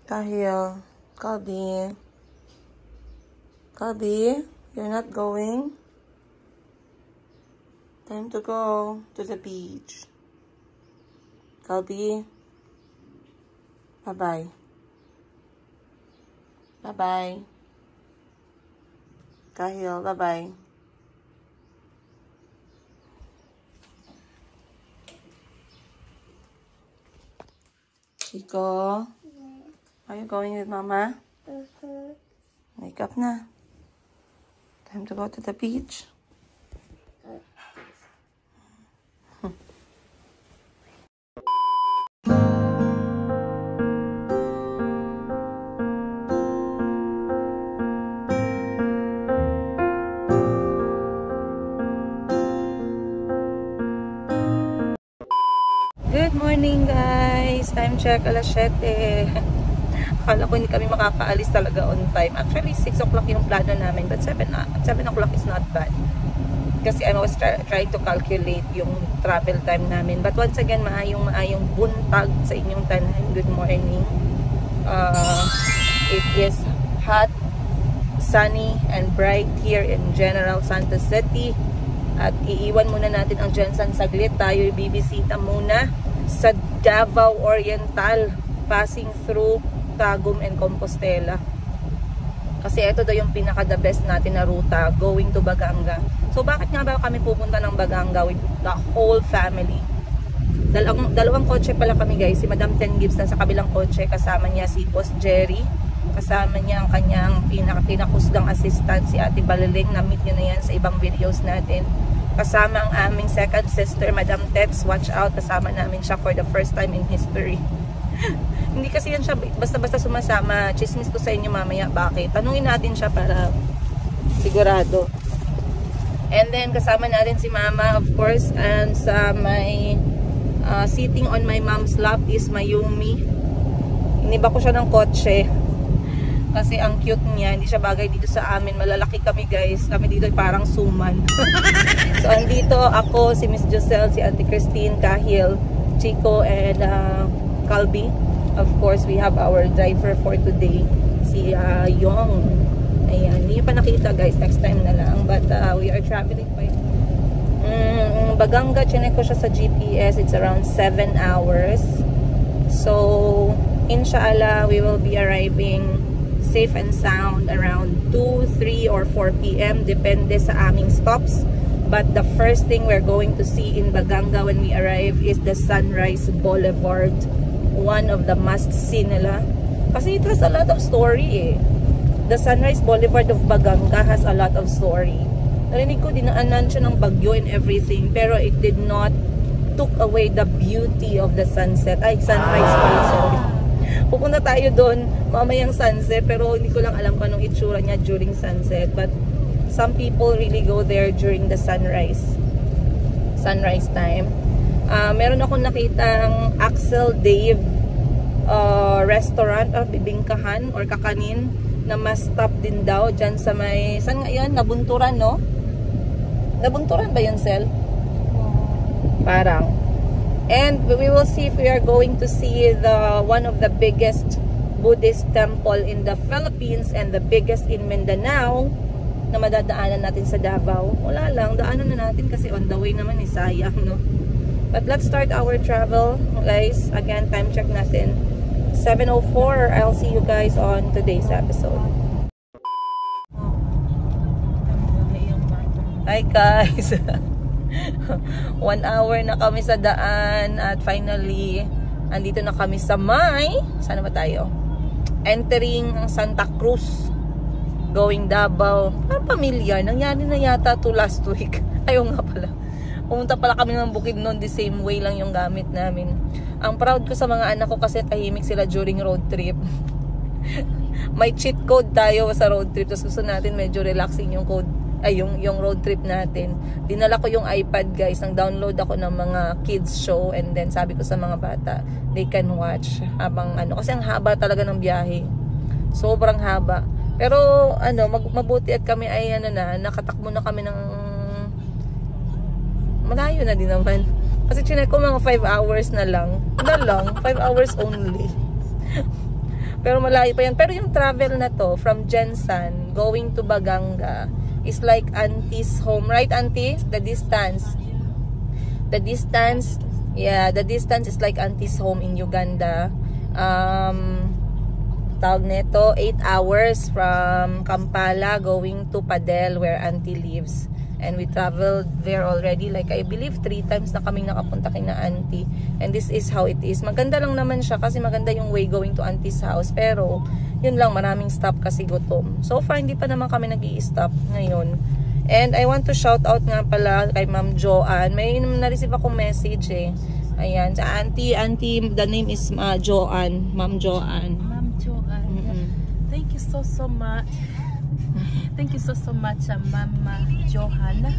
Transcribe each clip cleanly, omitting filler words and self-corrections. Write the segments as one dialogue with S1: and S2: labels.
S1: Kahil, Kalbi. Kalbi, you're not going? Time to go to the beach. Kalbi. Bye-bye. Bye-bye. Kahil, bye-bye. Chico, are you going with Mama? Wake up na. Time to go to the beach. Good morning guys! Time check, alas 7. Akala ko hindi kami makakaalis talaga on time. Actually, 6 o'clock yung plano namin. But 7 o'clock is not bad. Kasi I was trying to calculate yung travel time namin. But once again, maayong buntag sa inyong tanan. Good morning. It is hot, sunny, and bright here in General Santos City. At iiwan muna natin ang Jensen saglit. Tayo bibisita muna sa Davao Oriental, passing through Tagum and Compostela. Kasi ito daw yung pinaka-the best natin na ruta, going to Baganga. So bakit nga ba kami pupunta ng Baganga with the whole family? Dalawang kotse pala kami guys. Si Madam Ten Gibbs na sa kabilang kotse, kasama niya si Boss Jerry, kasama niya ang kanyang pinakusgang assistant, si Ate Balaling. Na-meet nyo na yan sa ibang videos natin. Kasama ang aming second sister, Madam Tets. Watch out, kasama namin siya for the first time in history. Hindi kasi yan siya basta-basta sumasama. Chismis ko sa inyo mamaya bakit. Tanungin natin siya para sigurado. And then kasama natin si Mama, of course. And sa my sitting on my mom's lap is Mayumi. Iniba ko siya ng kotse kasi ang cute niya. Hindi siya bagay dito sa amin. Malalaki kami guys. Kami dito ay parang suman. So andito ako, si Miss Joselle, si Auntie Christine, Kahil, Chico, and Kalbi. Of course, we have our driver for today, si Yong. Ayan, hindi pa nakita guys, next time na lang. But we are traveling by Baganga. Chinek ko siya sa GPS. It's around 7 hours. So inshallah, we will be arriving safe and sound around 2, 3, or 4 p.m. Depende sa aming stops. But the first thing we're going to see in Baganga when we arrive is the Sunrise Boulevard. One of the must-see nila. Kasi it has a lot of story eh. The Sunrise Boulevard of Baganga has a lot of story. Narinig ko, dinaanan siya ng bagyo and everything. Pero it did not took away the beauty of the sunset. Ay, sunrise pala, sorry. Pupunta tayo doon mamayang sunset, pero hindi ko lang alam kung anong itsura niya during sunset. But some people really go there during the sunrise time. Meron akong nakitang Axel Dave restaurant, bibingkahan or kakanin na mas top din daw dyan sa may, saan nga yun? Nabunturan, no? Nabunturan ba yun, Sel? Parang. And we will see if we are going to see one of the biggest Buddhist temple in the Philippines and the biggest in Mindanao na madadaanan natin sa Davao. Wala lang, daanan na natin kasi on the way naman eh, sayang, no? But let's start our travel, guys. Again, time check natin. 7:04. I'll see you guys on today's episode. Hi guys. 1 hour na kami sa daan at finally andito na kami sa saan ba tayo? Entering Santa Cruz, going Davao. Parang pamilyar, nangyari na yata to last week. Ayaw nga pala, pumunta pala kami ng Bukidnon, the same way lang yung gamit namin. Ang proud ko sa mga anak ko kasi tahimik sila during road trip. May cheat code tayo sa road trip, tapos gusto natin medyo relaxing yung code, ay yung road trip natin. Dinala ko yung iPad guys, nang download ako ng mga kids show, and then sabi ko sa mga bata they can watch habang kasi ang haba talaga ng biyahe, sobrang haba. Pero mabuti at kami ay nakatakbo na kami ng malayo na din naman. Kasi chinek ko mga 5 hours na lang. 5 hours only. Pero malayo pa yan. Pero yung travel na to, from Jensan, going to Baganga, is like Auntie's home. Right, Auntie? The distance. The distance, yeah, the distance is like Auntie's home in Uganda. Tawag nito, 8 hours from Kampala going to Padel where Auntie lives. And we traveled there already, like I believe 3 times na kaming nakapunta kina Auntie. And this is how it is. Maganda lang naman siya kasi maganda yung way going to Auntie's house. Pero yun lang, maraming stop kasi gutom. So far hindi pa naman kami nag-i-stop ngayon. And I want to shout out nga pala kay Ma'am Joanne. May na-receive akong message eh. Ayan, sa Auntie, the name is Joanne, Ma'am Joanne.
S2: Ma'am Joanne. Thank you so much. Thank you so much, Mama Johanna,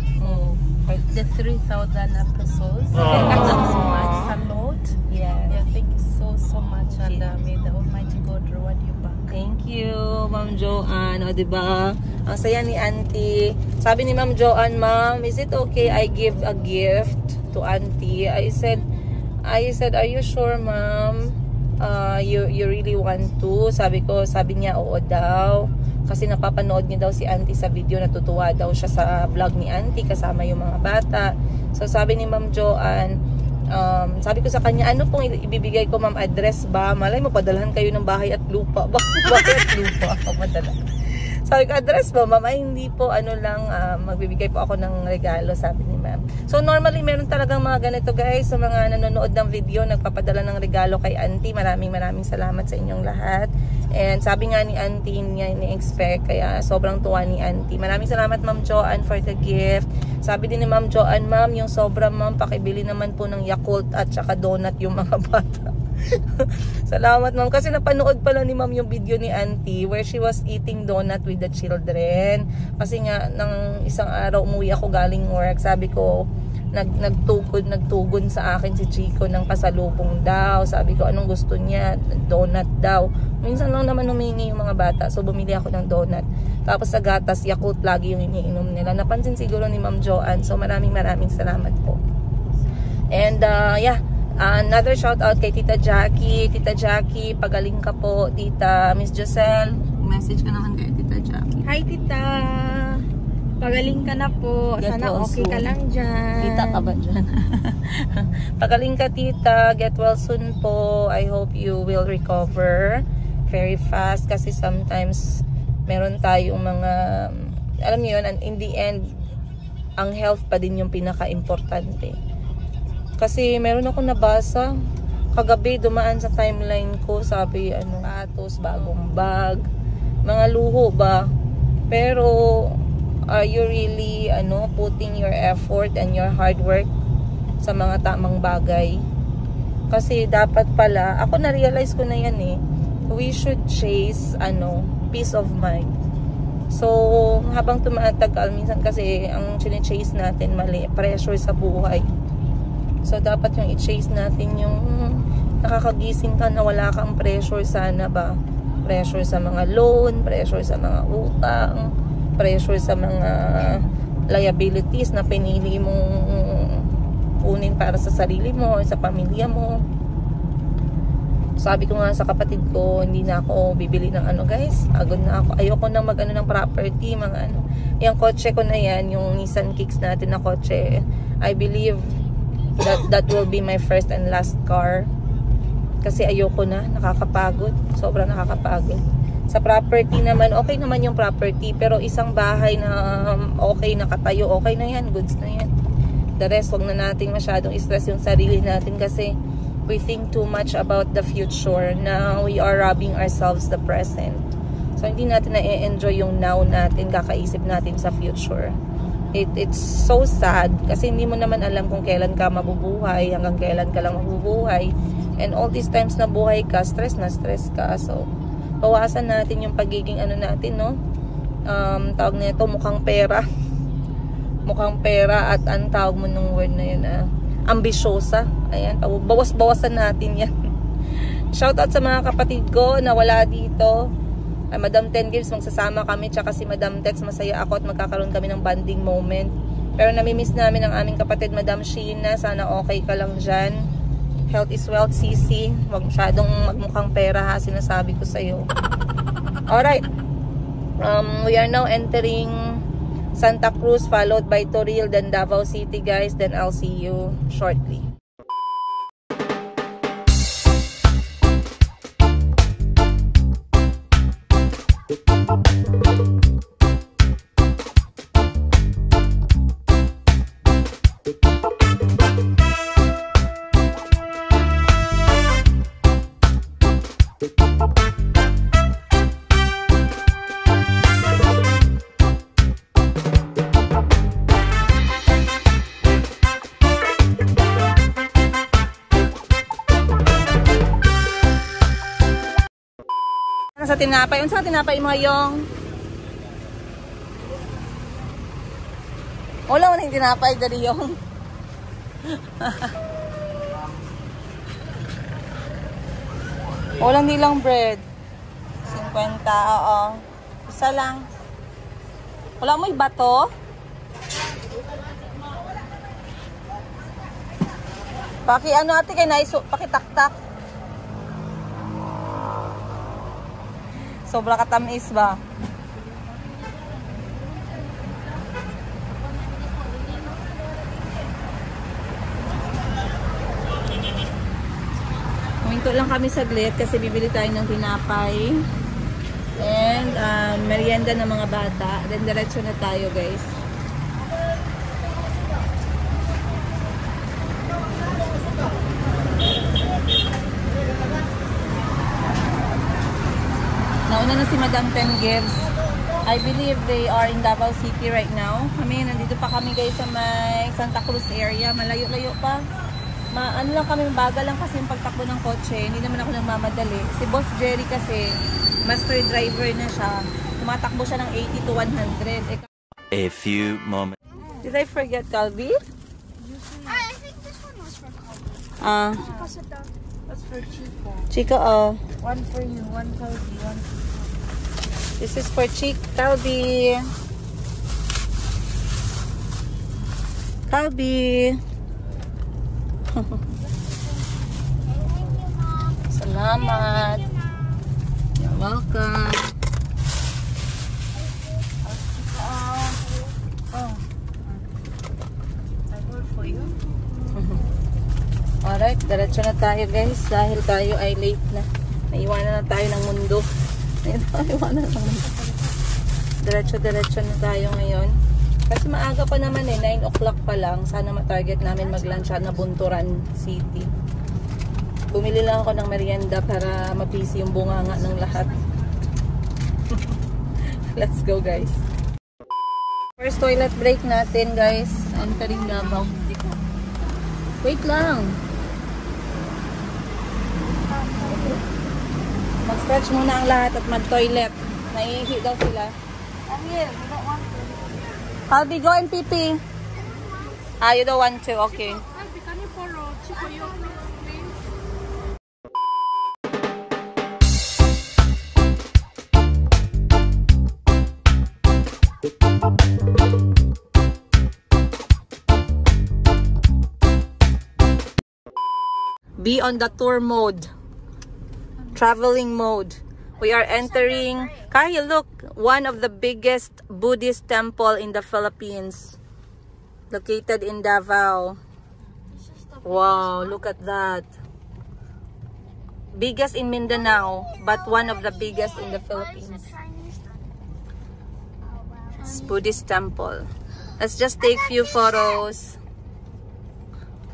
S2: for the 3,000 pesos. Thank you so much. Salute.
S1: Yes.
S2: Yeah, thank you so much, and may the Almighty God reward you back.
S1: Thank you, Ma'am Joanne. O, diba? Ang saya ni Auntie. Sabi ni Ma'am Joanne, Ma'am, is it okay I give a gift to Auntie? I said, are you sure, Ma'am? You really want to? Sabi niya, oo daw. Kasi napapanood niya daw si Auntie sa video, natutuwa daw siya sa vlog ni Auntie kasama yung mga bata. So sabi ni Ma'am Joanne, sabi ko sa kanya, ano pong ibibigay ko, Ma'am, address ba? Malay mo, padalhan kayo ng bahay at lupa. Bahay at lupa? Padala. Sabi ko, address po, Ma'am? Ay, hindi po, ano lang, magbibigay po ako ng regalo, sabi ni Ma'am. So normally, meron talagang mga ganito guys, sa mga nanonood ng video, nagpapadala ng regalo kay Auntie. Maraming salamat sa inyong lahat. And sabi nga ni Auntie niya, ni-expect, kaya sobrang tuwa ni Auntie. Maraming salamat, Ma'am Joanne, for the gift. Sabi din ni Ma'am Joanne, Ma'am, yung sobra, Ma'am, pakibili naman po ng Yakult at saka donut yung mga bata. Salamat, Ma'am, kasi napanood pala ni Ma'am yung video ni Auntie where she was eating donut with the children. Kasi nga, nang isang araw umuwi ako galing work, sabi ko, nagtugon sa akin si Chico ng pasalubong daw. Sabi ko, anong gusto niya? Donut daw. Minsan lang naman humingi yung mga bata, so bumili ako ng donut. Tapos sa gatas, Yakult lagi yung iniinom nila. Napansin siguro ni Ma'am Joanne, so maraming salamat po. And yeah, another shout out kay Tita Jackie. Tita Jackie, pagaling ka po. Tita Miss Giselle, message ka naman kay Tita Jackie.
S3: Hi Tita, pagaling ka na po. Sana okay ka lang dyan.
S1: Tita ka ba dyan? Pagaling ka, Tita. Get well soon po. I hope you will recover very fast kasi sometimes meron tayong mga, alam niyo yun, and in the end ang health pa din yung pinaka-importante. Kasi meron ako nabasa kagabi, dumaan sa timeline ko, sabi atos, bagong bag, mga luho ba, pero are you really putting your effort and your hard work sa mga tamang bagay? Kasi dapat pala, ako na-realize ko na yan eh, we should chase peace of mind. So habang tumatagal, minsan kasi ang chine-chase natin mali, pressure sa buhay. So dapat yung i-chase natin yung nakakagising ka na wala kang pressure, sana ba? Pressure sa mga loan, pressure sa mga utang, pressure sa mga liabilities na pinili mong kunin para sa sarili mo, sa pamilya mo. Sabi ko nga sa kapatid ko, hindi na ako bibili ng guys, agad na ako, ayoko nang mag-ano ng property, mga yung kotse ko na yan, yung Nissan Kicks natin na kotse, I believe that will be my first and last car kasi ayoko na, nakakapagod, sobrang nakakapagod. Sa property naman, okay naman yung property, pero isang bahay na okay, nakatayo, okay na yan, goods na yan. The rest, wag na natin masyadong stress yung sarili natin kasi we think too much about the future. Now we are robbing ourselves the present. So hindi natin na-enjoy yung now natin, kakaisip natin sa future. It's so sad kasi hindi mo naman alam kung kailan ka mabubuhay, hanggang kailan ka lang mabubuhay. And all these times na buhay ka, stress na stress ka. So bawasan natin yung pagiging natin, no? Tawag nito, mukhang pera. Mukhang pera at ang tawag mo nung word na yun, ambisyosa. Ayan, bawas-bawasan natin yan. Shoutout sa mga kapatid ko na wala dito. Madam Ten Gives, magsasama kami, tsaka si Madam Tex, masaya ako at magkakaroon kami ng bonding moment. Pero namimiss namin ang aming kapatid, Madam Sheena. Sana okay ka lang dyan. Health is wealth, CC. Huwag masyadong magmukhang pera ha, sinasabi ko sa'yo. Alright. We are now entering Santa Cruz, followed by Toril, then Davao City, guys. Then I'll see you shortly. Sa tinapay, unsa tinapay mo yung wala mo nang tinapay dari yung walang nilang bread 50, oo, isa lang. Wala mo iba to? Paki ano ate kay naiso, pakitaktak. Sobra katamis ba? Huminto lang kami saglit kasi bibili tayo ng tinapay and merienda ng mga bata. Then diretso na tayo, guys. Nauna na si Madam Ten Gives. I believe they are in Davao City right now. Kami, nandito pa kami guys sa may Santa Cruz area. Malayo-layo pa. Ano lang kami, bagal lang kasi yung pagtakbo ng kotse. Hindi naman ako nagmamadali. Si Boss Jerry kasi, master driver na siya. Tumatakbo siya ng 80 to 100.
S4: A few moments.
S1: Did I forget, Calvi?
S3: I think this one was for Calvi. That's for Chico.
S1: Chico,
S3: One for you, one Calvi, one for you.
S1: This is for Calvi. Calvi. Salamat. You're welcome.
S3: I work for you.
S1: Alright, diretso na tayo guys. Dahil tayo ay late na. Naiwanan na tayo ng mundo. Naiwanan na ng mundo. Diretso na tayo ngayon. Kasi maaga pa naman 9 o'clock pa lang. Sana ma-target namin mag-lunch na Bunturan City. Bumili lang ako ng merienda para mapisi yung bunganga ng lahat. Let's go guys. First toilet break natin guys. Entering Davao. Wait lang. Mag-stretch muna ang lahat at mag-toilet. Naiihi daw sila.
S3: Here, we don't want to.
S1: Calvi, go and pee-pee. You don't want to? Okay.
S2: Calvi, can you follow Chico your please?
S1: Be on the tour mode. Traveling mode. We are entering, Kaya, look, one of the biggest Buddhist temple in the Philippines. Located in Davao. Wow, look at that. Biggest in Mindanao, but one of the biggest in the Philippines. It's Buddhist temple. Let's just take few photos.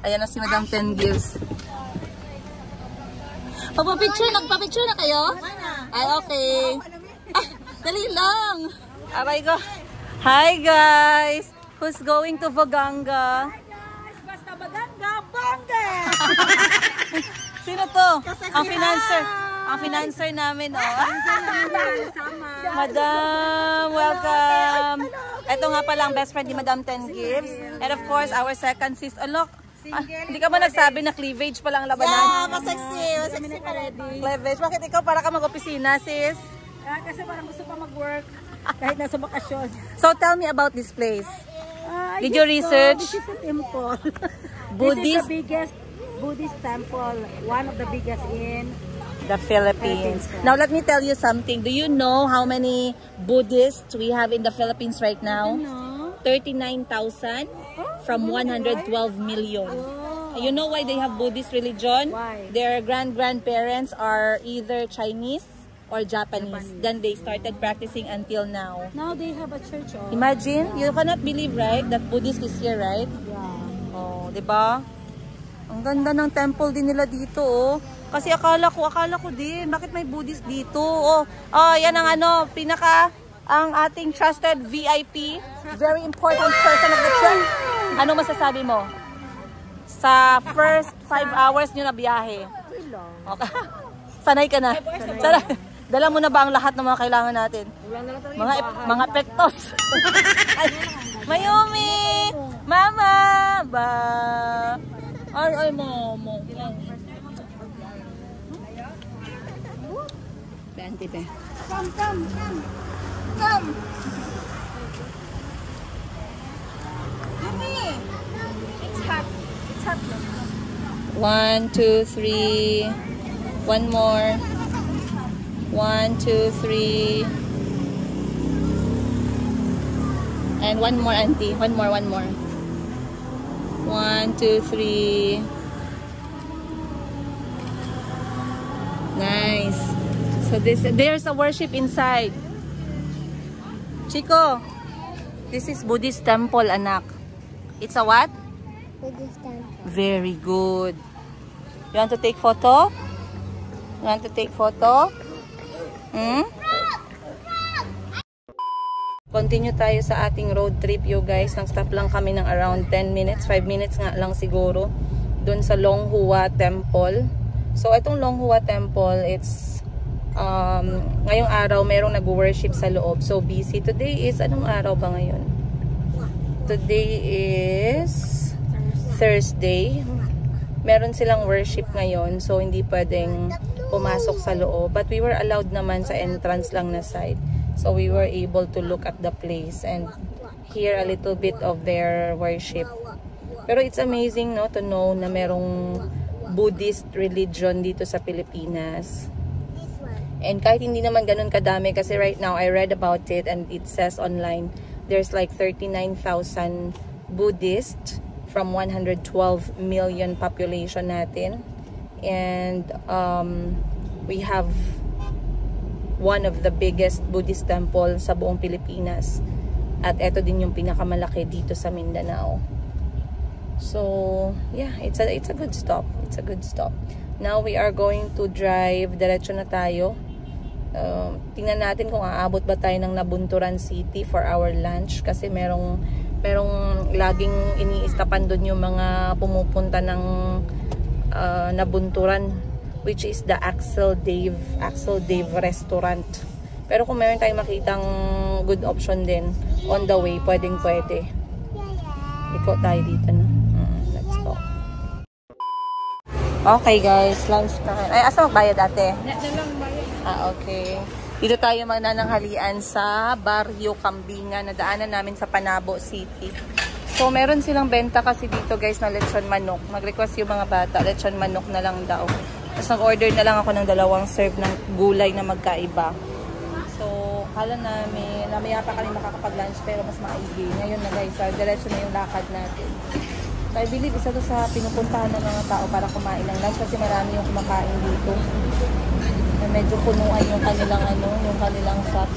S1: Ayan na si Madam Ten Gives. Nagpa-picture na kayo? Ay, okay. Dali lang. Aray ko. Hi guys! Who's going to Vaganga?
S3: Hi guys! Basta Baganga, bongga!
S1: Sino to? Ang financer namin, oh. Madam, welcome. Ito nga pala ang best friend ni Madam Ten Gives. And of course, our second sis. Oh, look. Hindi ka ba nagsabi na cleavage pa lang ang labanan?
S3: Yeah, masexy pa ready.
S1: Cleavage. Bakit ikaw para ka mag-opisina, sis?
S3: Kasi parang gusto pa mag-work kahit nasa bakasyon.
S1: So tell me about this place. Did you research?
S3: This is a temple.
S1: Buddhist?
S3: This is the biggest
S5: Buddhist temple, one of the biggest in
S1: the Philippines. Now let me tell you something. Do you know how many Buddhists we have in the Philippines right now? 39,000 from 112 million. You know why they have Buddhist religion?
S5: Why?
S1: Their grandparents are either Chinese or Japanese. Then they started practicing until now.
S5: Now they have a church.
S1: Imagine, you cannot believe, right, that Buddhist is here, right?
S5: Yeah.
S1: Oh, 'di ba? Ang ganda ng temple din nila dito, oh. Kasi akala ko din, bakit may Buddhist dito? Oh, yan ang ang ating trusted VIP, very important person of the church. Ano masasabi mo? Sa first 5 hours nyo na biyahe. Okay. Sanay ka na. Dala mo na ba ang lahat ng mga kailangan natin? Mga epektos. Mayumi! Mama! Ba? Ay, mama. Bente, be.
S3: Come. It's hot.
S1: 1, 2, 3. One more. 1, 2, 3. And one more, auntie. One more. 1, 2, 3. Nice. So there's a worship inside. Chico, this is Buddhist temple, anak. It's a what?
S3: Buddhist temple.
S1: Very good. You want to take photo? You want to take photo? Continue tayo sa ating road trip, you guys. Nag-stop lang kami ng around 10 minutes. 5 minutes nga lang siguro. Doon sa Longhua Temple. So, itong Longhua Temple, it's ngayong araw, merong nag-worship sa loob. So, busy. Today is, anong araw ba ngayon? Today is Thursday. Meron silang worship ngayon. So, hindi pwedeng pumasok sa loob. But we were allowed naman sa entrance lang na side. So, we were able to look at the place and hear a little bit of their worship. Pero it's amazing, no, to know na merong Buddhist religion dito sa Pilipinas. And kahit hindi naman ganun kadami, kasi right now I read about it and it says online there's like 39,000 Buddhists from 112 million population natin. And we have one of the biggest Buddhist temple sa buong Pilipinas. At ito din yung pinakamalaki dito sa Mindanao. So, yeah, it's a good stop. It's a good stop. Now we are going to drive. Diretso na tayo. Tingnan natin kung aabot ba tayo ng Nabunturan City for our lunch. Kasi merong laging iniistapan doon yung mga pumupunta ng Nabunturan, which is the Axel Dave restaurant. Pero kung meron tayong makitang good option din on the way, pwede. Ikot tayo dito na. Let's go. Okay guys, lunch time. Ay, asa magbayad ate? Okay. Dito tayo manananghalian sa Barrio Kambingan na daanan namin sa Panabo City. So, meron silang benta kasi dito guys na lechon manok. Nag-request yung mga bata, lechon manok na lang daw. Tapos nag-order na lang ako ng 2 serve ng gulay na magkaiba. So, kala namin, namaya pa kami makakapag-lunch pero mas maigi. Ngayon na guys, diretso na yung lakad natin. So, I believe isa to sa pinupuntahan ng mga tao para kumain ng lunch kasi marami yung kumakain dito. Na medyo punuan yung kanilang shop.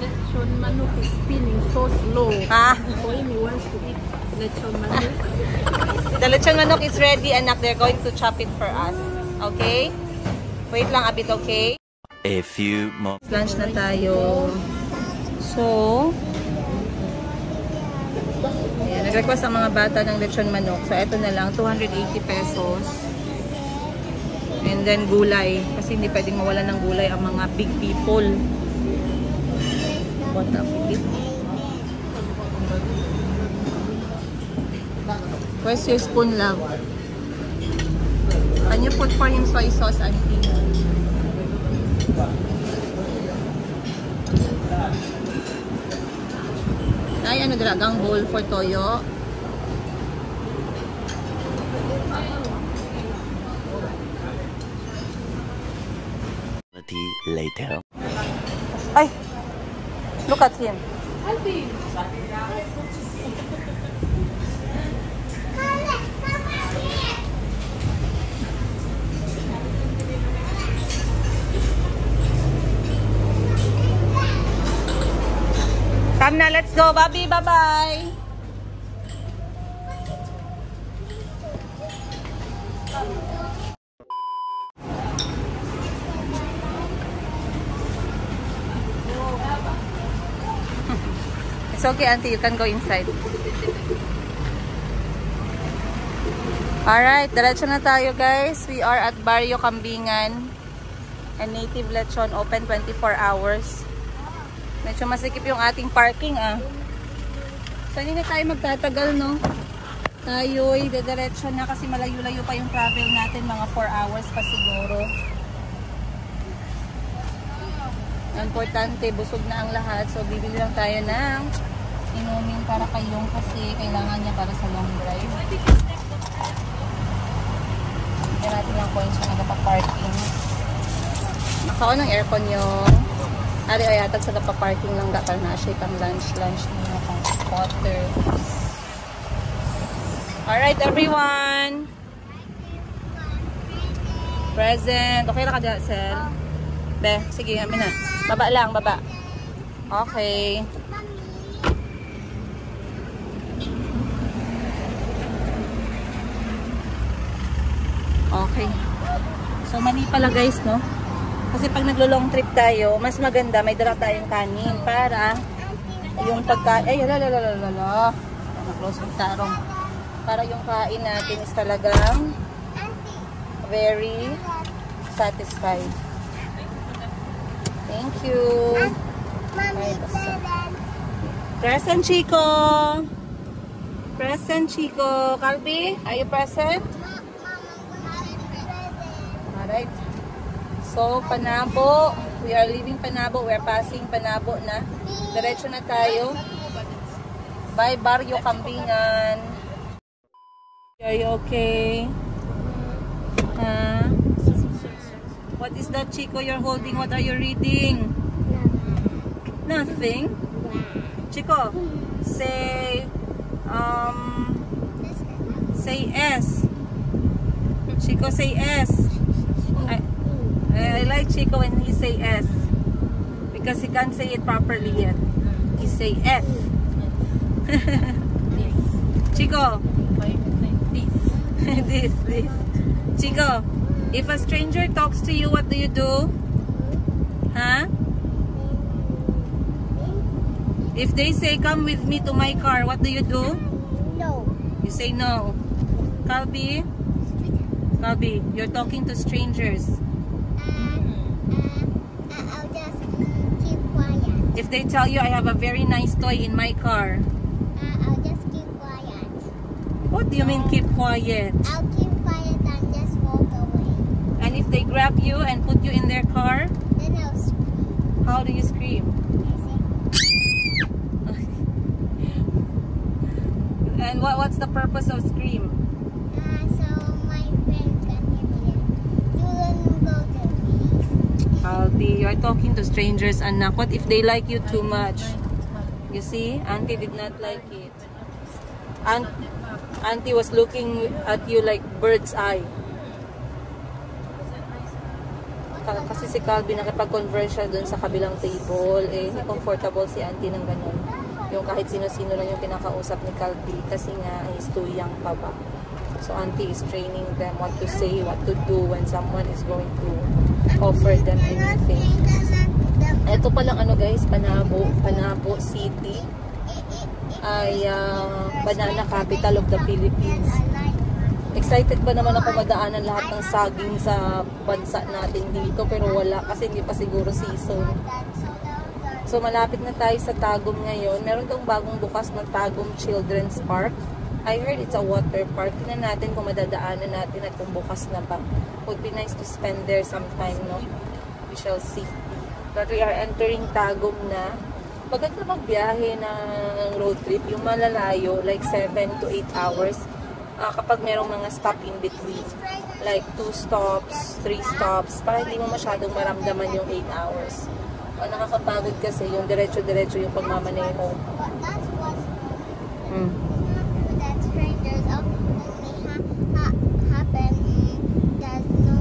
S2: Lechon manok is spinning so slow. Boy, wants to eat lechon manok.
S1: The lechon manok is ready, anak. They're going to chop it for us. Okay? Wait lang a bit, okay?
S4: A few moments.
S1: Lunch na tayo. So, ayan, nag-request ang mga bata ng lechon manok. So, eto na lang, 280 pesos. And then, gulay. Kasi hindi pwedeng mawala ng gulay ang mga big people. What up, it? Where's your spoon, love? Can you put for him soy sauce, auntie? Ay, ano, dragang bowl for toyo.
S4: later.
S1: Ay! Look at him. Come na, let's go, Bobby. Bye-bye. It's okay, auntie. You can go inside. Alright, diretso na tayo, guys. We are at Barrio Kambingan. And Native Lechon open 24 hours. Medyo masikip yung ating parking, ah. So, hindi na tayo magtatagal, no? Tayo'y diretso na kasi malayo-layo pa yung travel natin. Mga 4 hours pa siguro. Importante, busog na ang lahat. So, bibili lang tayo ng inumin para kayong kasi kailangan niya para sa long drive. Bigyan natin lang points yung nagpa-parking. Nakaon ng aircon yung ari ay atag sa nagpa-parking lang para na-shake ang lunch niya pang water. Alright, everyone! Present. Okay na ka dyan, Sel? Be, sige, amin na. Baba lang, baba. Okay. Okay. So, mali pala guys, no? Kasi pag naglo-long trip tayo, mas maganda, may dala tayong kanin para yung pagkain, ay, lalalala. Na-close yung tarong. Para yung kain natin is talagang very satisfied. Thank you. Present, Chico. Present, Chico. Calvi, are you present? Alright. So, Panabo. We are leaving Panabo. We are passing Panabo na. Diretso na tayo. By Barrio Kambingan. Are you okay? Huh? What is that, Chico, you're holding? What are you reading? Nothing. Chico, say S. Chico, say S. I like Chico when he say S because he can't say it properly yet. He say F. Chico. This. Chico, if a stranger talks to you, what do you do? Huh? If they say, come with me to my car, what do you do?
S3: No.
S1: You say no. Calvi, you're talking to strangers.
S3: I'll just keep quiet.
S1: If they tell you, I have a very nice toy in my car.
S3: I'll just keep quiet.
S1: What do you mean keep quiet?
S3: I'll keep quiet and just walk away.
S1: And if they grab you and put you in their car,
S3: Then I'll scream.
S1: how do you scream? And what's the purpose of scream?
S3: So my friends can hear me. You don't go to me.
S1: Albi, you're talking to strangers, anak. What if they like you too much? You see, Auntie did not like it. Auntie was looking at you like bird's eye. Kasi si Calvin nakipag-converse siya dun sa kabilang table. Eh, comfortable si Auntie ng ganun. Yung kahit sino-sino lang yung kinakausap ni Calvin kasi nga he's too young pa ba. So Auntie is training them what to say, what to do when someone is going to offer them anything. Ito palang ano guys, Panabo City ay banana capital of the Philippines. Excited ba naman ako madaanan lahat ng saging sa bansa natin dito pero wala kasi hindi pa siguro season. So malapit na tayo sa Tagum ngayon. Meron tong bagong bukas na Tagum Children's Park. I heard it's a water park. Tingnan natin kung madadaanan natin at kung bukas na ba. Would be nice to spend there sometime, no? We shall see. But we are entering Tagum na. Maganda magbiyahe ng road trip, yung malalayo, like 7 to 8 hours. kapag merong mga stop in between. Like 2 stops, 3 stops, para hindi mo masyadong maramdaman yung 8 hours. O nakakapagod kasi yung diretso-diretso yung pagmamaneho.
S3: That's what's It's not true that strangers only happen. There's no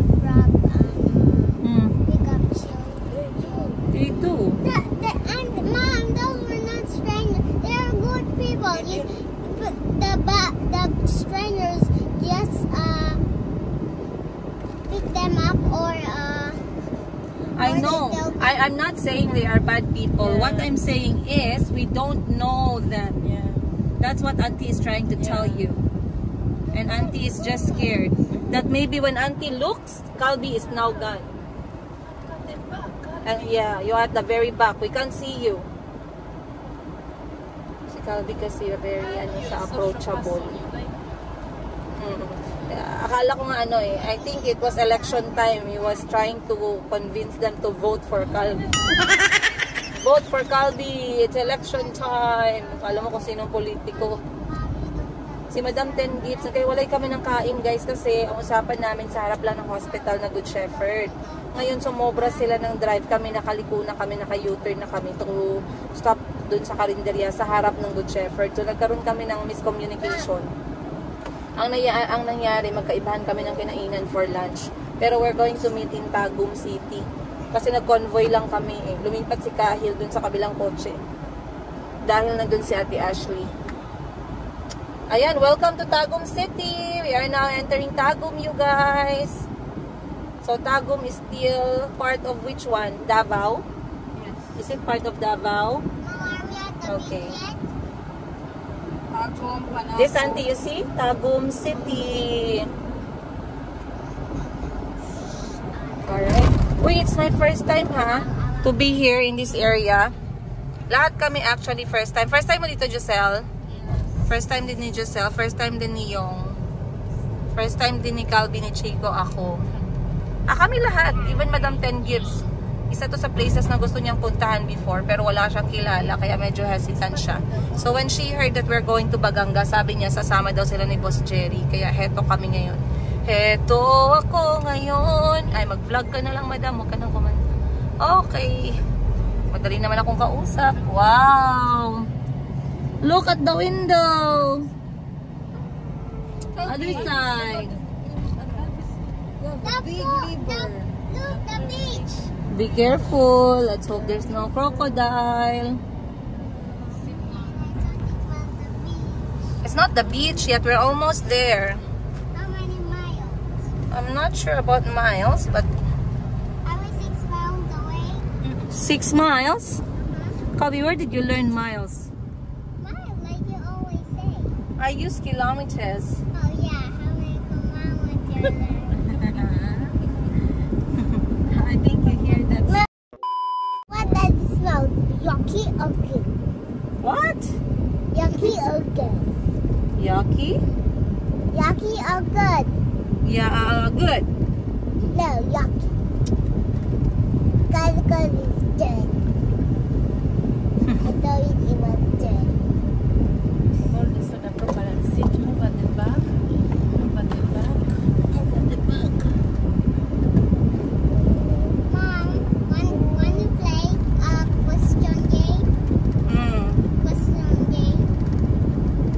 S3: pickup children.
S1: They do.
S3: And Mom, those were not strangers. They're good people. The strangers just pick them up or
S1: I know. I'm not saying they are bad people.
S2: Yeah.
S1: What I'm saying is we don't know them.
S2: Yeah.
S1: That's what Auntie is trying to tell you. And Auntie is just scared that maybe when Auntie looks, Calby is now gone. And yeah, you're at the very back. We can't see you. Si Calby kasi very approachable. Akala ko nga I think it was election time. He was trying to convince them to vote for Calby. Vote for Calby. It's election time. Akala mo kung sinong politiko. Si Madam 10 Gibbs, nagkaiwalay kami ng kain guys kasi ang usapan namin sa harap lang ng hospital na Good Shepherd. Ngayon sumobra sila ng drive kami, nakaliko na kami, naka-U-turn na kami to stop dun sa karinderya sa harap ng Good Shepherd. So nagkaroon kami ng miscommunication. Ang nangyari, magkaibahan kami ng kinainan for lunch. Pero we're going to meet in Tagum City. Kasi nag-convoy lang kami eh. Lumipat si Kahil dun sa kabilang kotse. Dahil nandun si Ate Ashley. Ayan, welcome to Tagum City. We are now entering Tagum, you guys. So Tagum is still part of which one? Davao? Yes. Is it part of Davao? Okay. This auntie, you see? Tagum City. Alright. Uy, it's my first time to be here in this area. Lahat kami actually first time. First time mo dito, Giselle? First time din ni Giselle. First time din ni Yong. First time din ni Calby, ni Chico, ako. Kami lahat. Even Madam 10 Gibbs. Isa to sa places na gusto niyang puntahan before pero wala siyang kilala kaya medyo hesitant siya. So when she heard that we're going to Baganga, sabi niya sasama daw sila ni Boss Jerry. Kaya heto kami ngayon. Heto ako ngayon. Ay, mag-vlog ka na lang, madam. Huwag ka nang kumanta. Okay. Madali naman akong kausap. Wow! Look at the window! Other side.
S3: The beach.
S1: Be careful. Let's hope there's no crocodile. It's not the beach yet. We're almost there.
S3: How many miles?
S1: I'm not sure about miles, but...
S3: Are we 6 miles away?
S1: 6 miles? Kabi, where did you learn miles?
S3: Miles, like you always say.
S1: I use kilometers.
S3: Oh yeah, how many kilometers?
S1: I think you hear that.
S3: What does it smell? Yucky or good?
S1: What?
S3: Yucky or good?
S1: Yucky?
S3: Yucky or good?
S1: Yeah, good.
S3: No, yucky. Good is good. I thought it was good.
S2: Hold this on the proper and sit. Move at the back. Move at the back. Move at the back.
S3: Mom, want to play question game? Question game.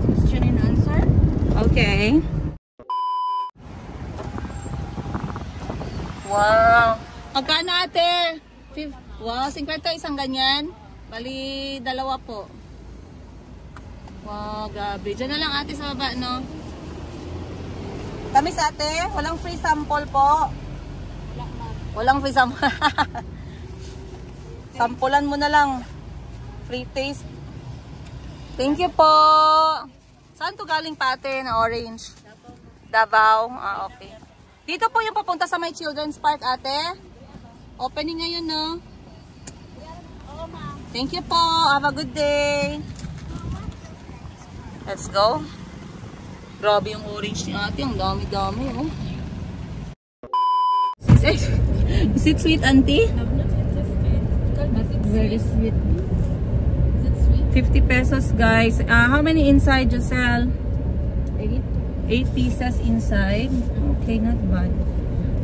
S1: Question and answer? Okay. Wow. Magkano ate? Wow, 50 isang ganyan. Bali, 2 po. Wow, gabi. Diyan na lang ate sa baba, no? Tamis ate, walang free sample po. Walang free sample. Sampulan mo na lang. Free taste. Thank you po. Saan to galing pa ate na orange? Davao. Ah, okay. Dito po yung papunta sa my children's park ate. Opening ngayon, no? Thank you po. Have a good day. Let's go. Grabe yung orange ni ate. Ang dami-dami, oh. Is it sweet, auntie?
S2: I'm not interested.
S1: Very sweet.
S2: Is it sweet?
S1: 50 pesos, guys. How many inside, Giselle?
S2: 8.
S1: 8 8 pieces inside. Okay, not bad.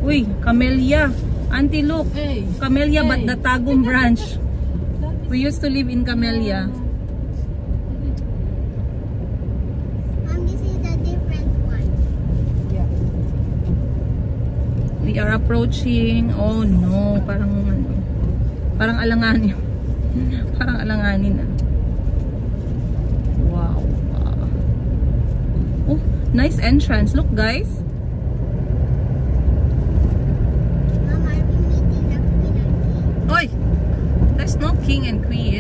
S1: Uy, camellia. Auntie, look.
S2: Hey.
S1: Camellia, but
S2: Hey.
S1: the Tagum branch. We used to live in Camellia.
S3: This is a different one.
S1: We are approaching. Oh no, parang alanganin. Parang alanganin na. Wow. Oh, nice entrance. Look, guys.
S3: Mom, are we meeting the queen and king?
S1: Oy! There's no king and queen.